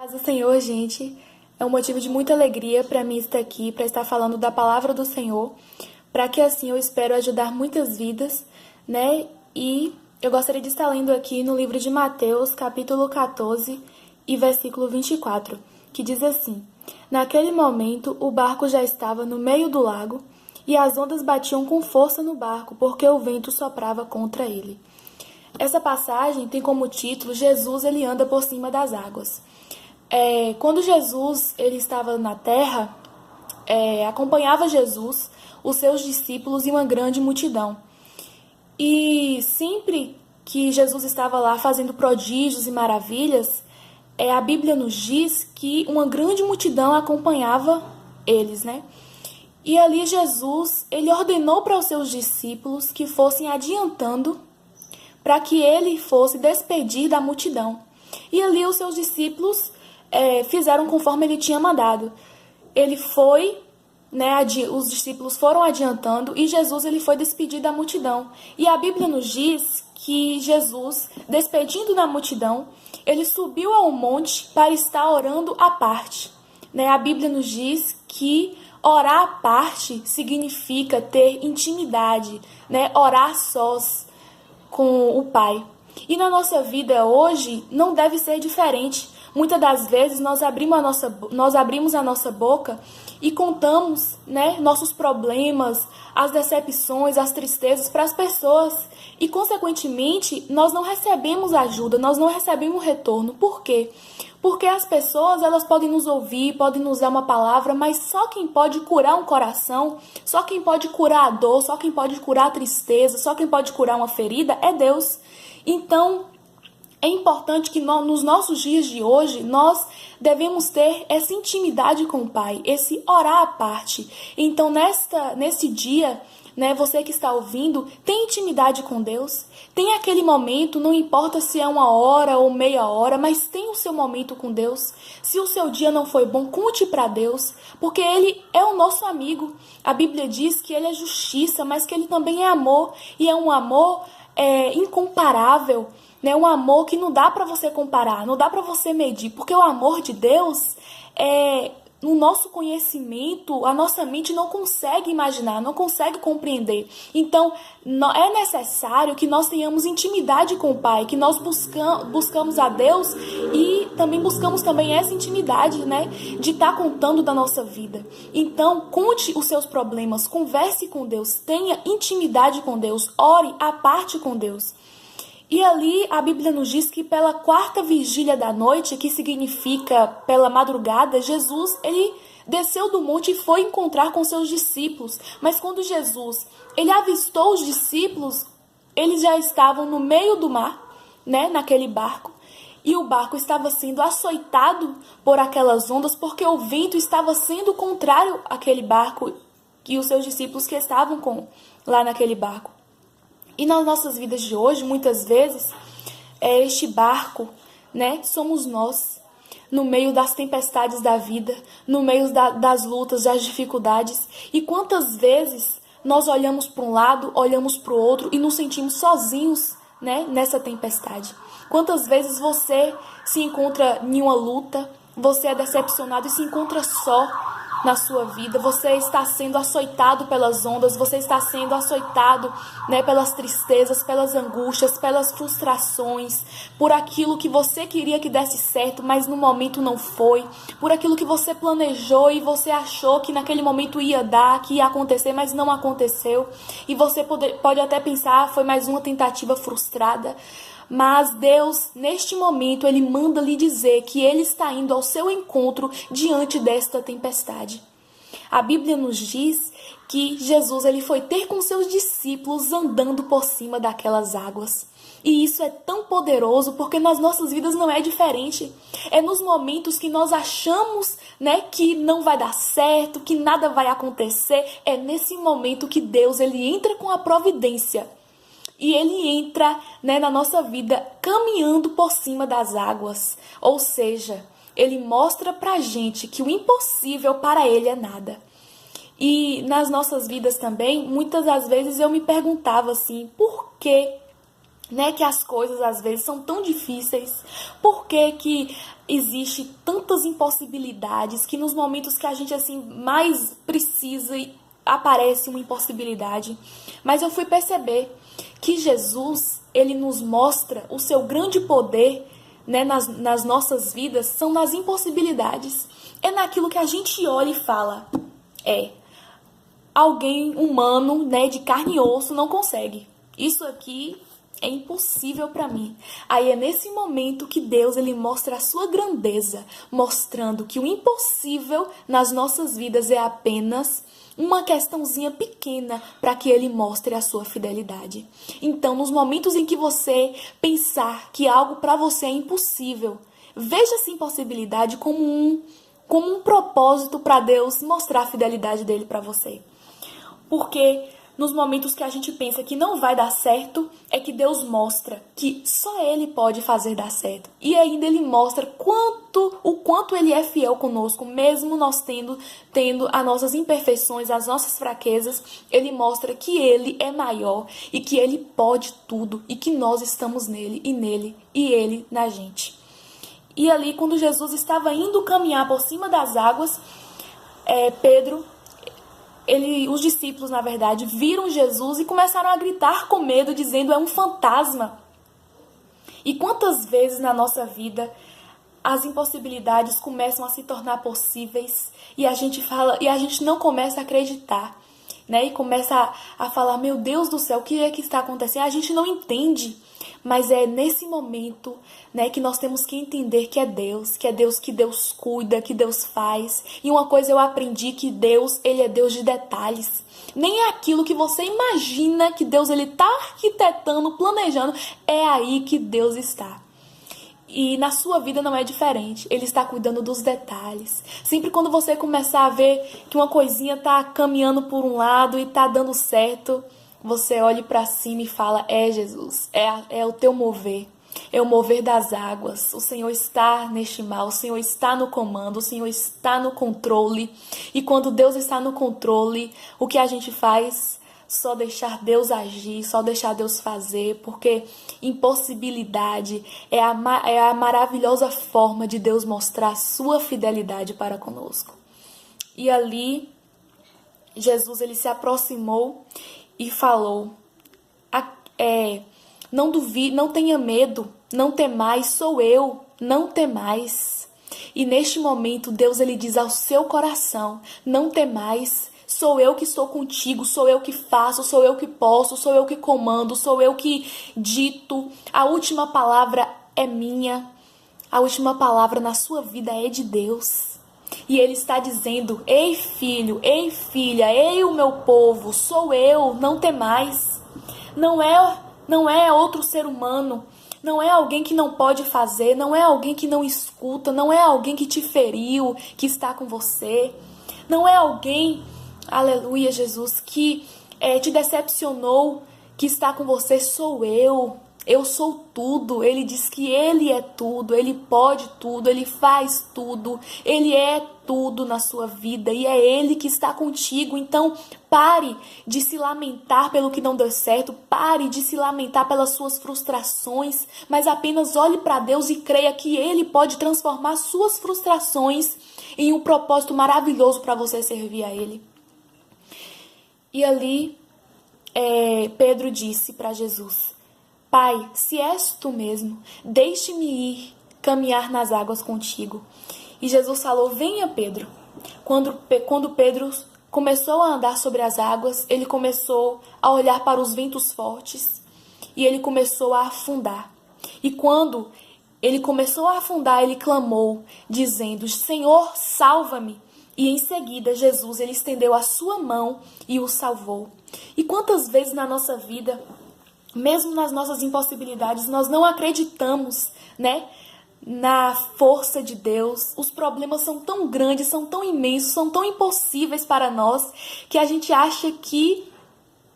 Paz do Senhor, gente, é um motivo de muita alegria para mim estar aqui, para estar falando da palavra do Senhor, para que assim eu espero ajudar muitas vidas, né? E eu gostaria de estar lendo aqui no livro de Mateus, capítulo 14 e versículo 24, que diz assim: Naquele momento, o barco já estava no meio do lago e as ondas batiam com força no barco, porque o vento soprava contra ele. Essa passagem tem como título Jesus ele anda por cima das águas. Quando Jesus ele estava na terra, acompanhava Jesus, os seus discípulos e uma grande multidão. E sempre que Jesus estava lá fazendo prodígios e maravilhas, a Bíblia nos diz que uma grande multidão acompanhava eles, né? E ali Jesus, ele ordenou para os seus discípulos que fossem adiantando para que ele fosse despedir da multidão. E ali os seus discípulos fizeram conforme ele tinha mandado. Ele foi, né, os discípulos foram adiantando e Jesus ele foi despedir da multidão. E a Bíblia nos diz que Jesus, despedindo da multidão, ele subiu ao monte para estar orando à parte. Né? A Bíblia nos diz que orar à parte significa ter intimidade, né? Orar sós com o Pai. E na nossa vida hoje não deve ser diferente. Muitas das vezes nós abrimos a nossa boca e contamos, né, nossos problemas, as decepções, as tristezas para as pessoas. E, consequentemente, nós não recebemos ajuda, nós não recebemos retorno. Por quê? Porque as pessoas elas podem nos ouvir, podem nos dar uma palavra, mas só quem pode curar um coração, só quem pode curar a dor, só quem pode curar a tristeza, só quem pode curar uma ferida é Deus. Então, é importante que nos nossos dias de hoje, nós devemos ter essa intimidade com o Pai, esse orar à parte. Então, nesse dia, né, você que está ouvindo, tem intimidade com Deus, tem aquele momento, não importa se é 1 hora ou meia hora, mas tem o seu momento com Deus. Se o seu dia não foi bom, conte para Deus, porque Ele é o nosso amigo. A Bíblia diz que Ele é justiça, mas que Ele também é amor, e é um amor incomparável, né? Um amor que não dá para você comparar, não dá para você medir, porque o amor de Deus no nosso conhecimento, a nossa mente não consegue imaginar, não consegue compreender. Então, é necessário que nós tenhamos intimidade com o Pai, que nós buscamos a Deus e também buscamos também essa intimidade, né, de estar contando da nossa vida. Então, conte os seus problemas, converse com Deus, tenha intimidade com Deus, ore à parte com Deus. E ali a Bíblia nos diz que pela 4ª vigília da noite, que significa pela madrugada, Jesus ele desceu do monte e foi encontrar com seus discípulos. Mas quando Jesus ele avistou os discípulos, eles já estavam no meio do mar, né, naquele barco. E o barco estava sendo açoitado por aquelas ondas, porque o vento estava sendo contrário àquele barco e os seus discípulos que estavam lá naquele barco. E nas nossas vidas de hoje, muitas vezes, este barco, né, somos nós, no meio das tempestades da vida, no meio das lutas, das dificuldades. E quantas vezes nós olhamos para um lado, olhamos para o outro e nos sentimos sozinhos, né, nessa tempestade. Quantas vezes você se encontra em uma luta, você é decepcionado e se encontra só na sua vida, você está sendo açoitado pelas ondas, você está sendo açoitado, né, pelas tristezas, pelas angústias, pelas frustrações, por aquilo que você queria que desse certo, mas no momento não foi, por aquilo que você planejou e você achou que naquele momento ia dar, que ia acontecer, mas não aconteceu, e você pode até pensar, foi mais uma tentativa frustrada. Mas Deus, neste momento, Ele manda lhe dizer que Ele está indo ao seu encontro diante desta tempestade. A Bíblia nos diz que Jesus ele foi ter com seus discípulos andando por cima daquelas águas. E isso é tão poderoso porque nas nossas vidas não é diferente. É nos momentos que nós achamos, né, que não vai dar certo, que nada vai acontecer. É nesse momento que Deus ele entra com a providência. E Ele entra, né, na nossa vida caminhando por cima das águas. Ou seja, Ele mostra pra gente que o impossível para Ele é nada. E nas nossas vidas também, muitas das vezes eu me perguntava assim, por que né, que as coisas às vezes são tão difíceis? Por que que existe tantas impossibilidades que nos momentos que a gente assim mais precisa aparece uma impossibilidade? Mas eu fui perceber que Jesus, ele nos mostra o seu grande poder, né, nas nossas vidas, são nas impossibilidades. É naquilo que a gente olha e fala, alguém humano, né, de carne e osso não consegue. Isso aqui é impossível para mim. Aí é nesse momento que Deus, ele mostra a sua grandeza, mostrando que o impossível nas nossas vidas é apenas uma questãozinha pequena para que ele mostre a sua fidelidade. Então, nos momentos em que você pensar que algo para você é impossível, veja essa impossibilidade como um propósito para Deus mostrar a fidelidade dele para você. Porque nos momentos que a gente pensa que não vai dar certo, é que Deus mostra que só Ele pode fazer dar certo. E ainda Ele mostra o quanto Ele é fiel conosco, mesmo nós tendo as nossas imperfeições, as nossas fraquezas. Ele mostra que Ele é maior e que Ele pode tudo e que nós estamos nele e Ele na gente. E ali, quando Jesus estava indo caminhar por cima das águas, os discípulos, na verdade, viram Jesus e começaram a gritar com medo, dizendo, é um fantasma. E quantas vezes na nossa vida as impossibilidades começam a se tornar possíveis e a gente não começa a acreditar, né? E começa a falar, meu Deus do céu, o que é que está acontecendo? A gente não entende. Mas é nesse momento, né, que nós temos que entender que é Deus que Deus cuida, que Deus faz. E uma coisa eu aprendi, que Deus, ele é Deus de detalhes. Nem é aquilo que você imagina que Deus ele está arquitetando, planejando, é aí que Deus está. E na sua vida não é diferente. Ele está cuidando dos detalhes. Sempre quando você começar a ver que uma coisinha está caminhando por um lado e está dando certo, você olhe para cima e fala, Jesus, é o teu mover, é o mover das águas, o Senhor está neste mar, o Senhor está no comando, o Senhor está no controle. E quando Deus está no controle, o que a gente faz? Só deixar Deus agir, só deixar Deus fazer, porque impossibilidade é a maravilhosa forma de Deus mostrar a sua fidelidade para conosco. E ali, Jesus ele se aproximou e falou, não duvide, não tenha medo, não temais, sou eu, não temais. E neste momento Deus ele diz ao seu coração, não temais, sou eu que estou contigo, sou eu que faço, sou eu que posso, sou eu que comando, sou eu que dito, a última palavra é minha, a última palavra na sua vida é de Deus. E ele está dizendo, ei filho, ei filha, ei o meu povo, sou eu, não temais. Não é outro ser humano, não é alguém que não pode fazer, não é alguém que não escuta, não é alguém que te feriu, que está com você. Não é alguém, aleluia Jesus, que te decepcionou, que está com você, sou eu. Eu sou tudo. Ele diz que ele é tudo, ele pode tudo, ele faz tudo, ele é tudo na sua vida e é ele que está contigo. Então, pare de se lamentar pelo que não deu certo, pare de se lamentar pelas suas frustrações, mas apenas olhe para Deus e creia que ele pode transformar suas frustrações em um propósito maravilhoso para você servir a ele. E ali, Pedro disse para Jesus, Pai, se és tu mesmo, deixe-me ir caminhar nas águas contigo. E Jesus falou, venha Pedro. Quando Pedro começou a andar sobre as águas, ele começou a olhar para os ventos fortes e ele começou a afundar. E quando ele começou a afundar, ele clamou, dizendo, Senhor, salva-me. E em seguida, Jesus ele estendeu a sua mão e o salvou. E quantas vezes na nossa vida, mesmo nas nossas impossibilidades, nós não acreditamos, né, na força de Deus. Os problemas são tão grandes, são tão imensos, são tão impossíveis para nós, que a gente acha que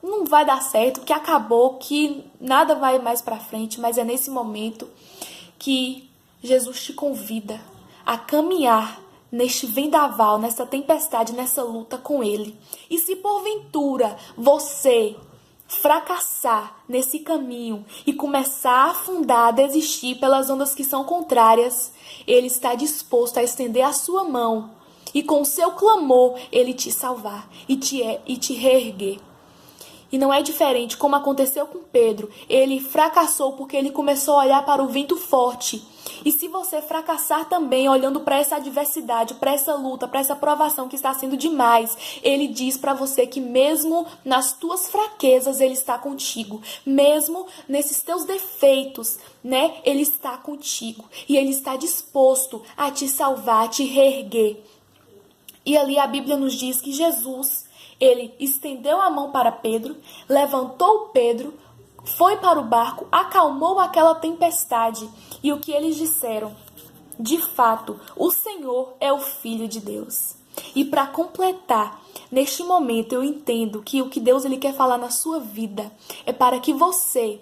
não vai dar certo, que acabou, que nada vai mais para frente. Mas é nesse momento que Jesus te convida a caminhar neste vendaval, nessa tempestade, nessa luta com Ele. E se porventura você fracassar nesse caminho e começar a afundar, a desistir pelas ondas que são contrárias, Ele está disposto a estender a sua mão e com o seu clamor Ele te salvar e te reerguer. E não é diferente como aconteceu com Pedro. Ele fracassou porque ele começou a olhar para o vento forte. E se você fracassar também olhando para essa adversidade, para essa luta, para essa provação que está sendo demais, Ele diz para você que mesmo nas tuas fraquezas Ele está contigo. Mesmo nesses teus defeitos, né? Ele está contigo. E Ele está disposto a te salvar, a te reerguer. E ali a Bíblia nos diz que Jesus, Ele estendeu a mão para Pedro, levantou Pedro, foi para o barco, acalmou aquela tempestade. E o que eles disseram? De fato, o Senhor é o Filho de Deus. E para completar, neste momento eu entendo que o que Deus Ele quer falar na sua vida é para que você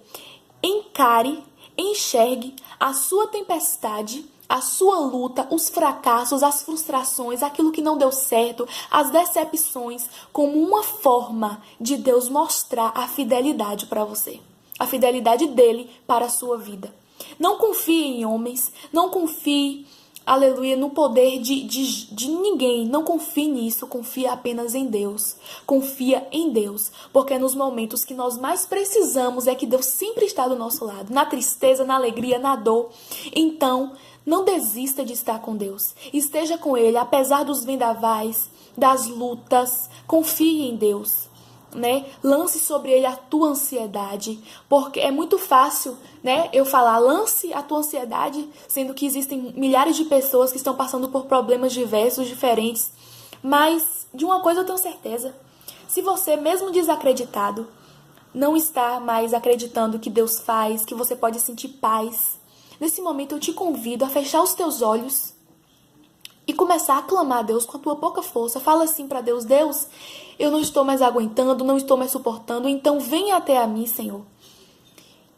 encare, enxergue a sua tempestade, a sua luta, os fracassos, as frustrações, aquilo que não deu certo, as decepções, como uma forma de Deus mostrar a fidelidade para você. A fidelidade dele para a sua vida. Não confie em homens, não confie, aleluia, no poder de ninguém. Não confie nisso, confia apenas em Deus. Confia em Deus, porque é nos momentos que nós mais precisamos é que Deus sempre está do nosso lado. Na tristeza, na alegria, na dor. Então, não desista de estar com Deus. Esteja com Ele, apesar dos vendavais, das lutas. Confie em Deus. Né? Lance sobre ele a tua ansiedade, porque é muito fácil, né, eu falar lance a tua ansiedade, sendo que existem milhares de pessoas que estão passando por problemas diversos, diferentes, mas de uma coisa eu tenho certeza, se você mesmo desacreditado, não está mais acreditando que Deus faz, que você pode sentir paz, nesse momento eu te convido a fechar os teus olhos e começar a clamar a Deus com a tua pouca força. Fala assim para Deus: Deus, eu não estou mais aguentando, não estou mais suportando, então venha até a mim, Senhor.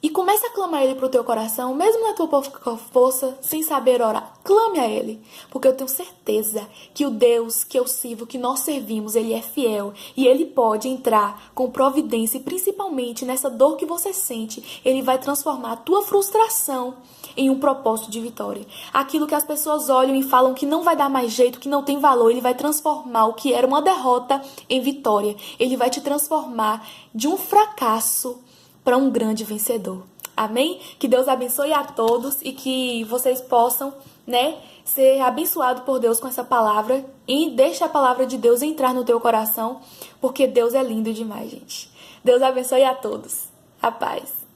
E comece a clamar a Ele para o teu coração, mesmo na tua pouca força, sem saber orar. Clame a Ele, porque eu tenho certeza que o Deus que eu sirvo, que nós servimos, Ele é fiel. E Ele pode entrar com providência, e principalmente nessa dor que você sente, Ele vai transformar a tua frustração em um propósito de vitória. Aquilo que as pessoas olham e falam que não vai dar mais jeito, que não tem valor, Ele vai transformar o que era uma derrota em vitória. Ele vai te transformar de um fracasso para um grande vencedor. Amém? Que Deus abençoe a todos e que vocês possam, né, ser abençoados por Deus com essa palavra e deixe a palavra de Deus entrar no teu coração, porque Deus é lindo demais, gente. Deus abençoe a todos. A paz.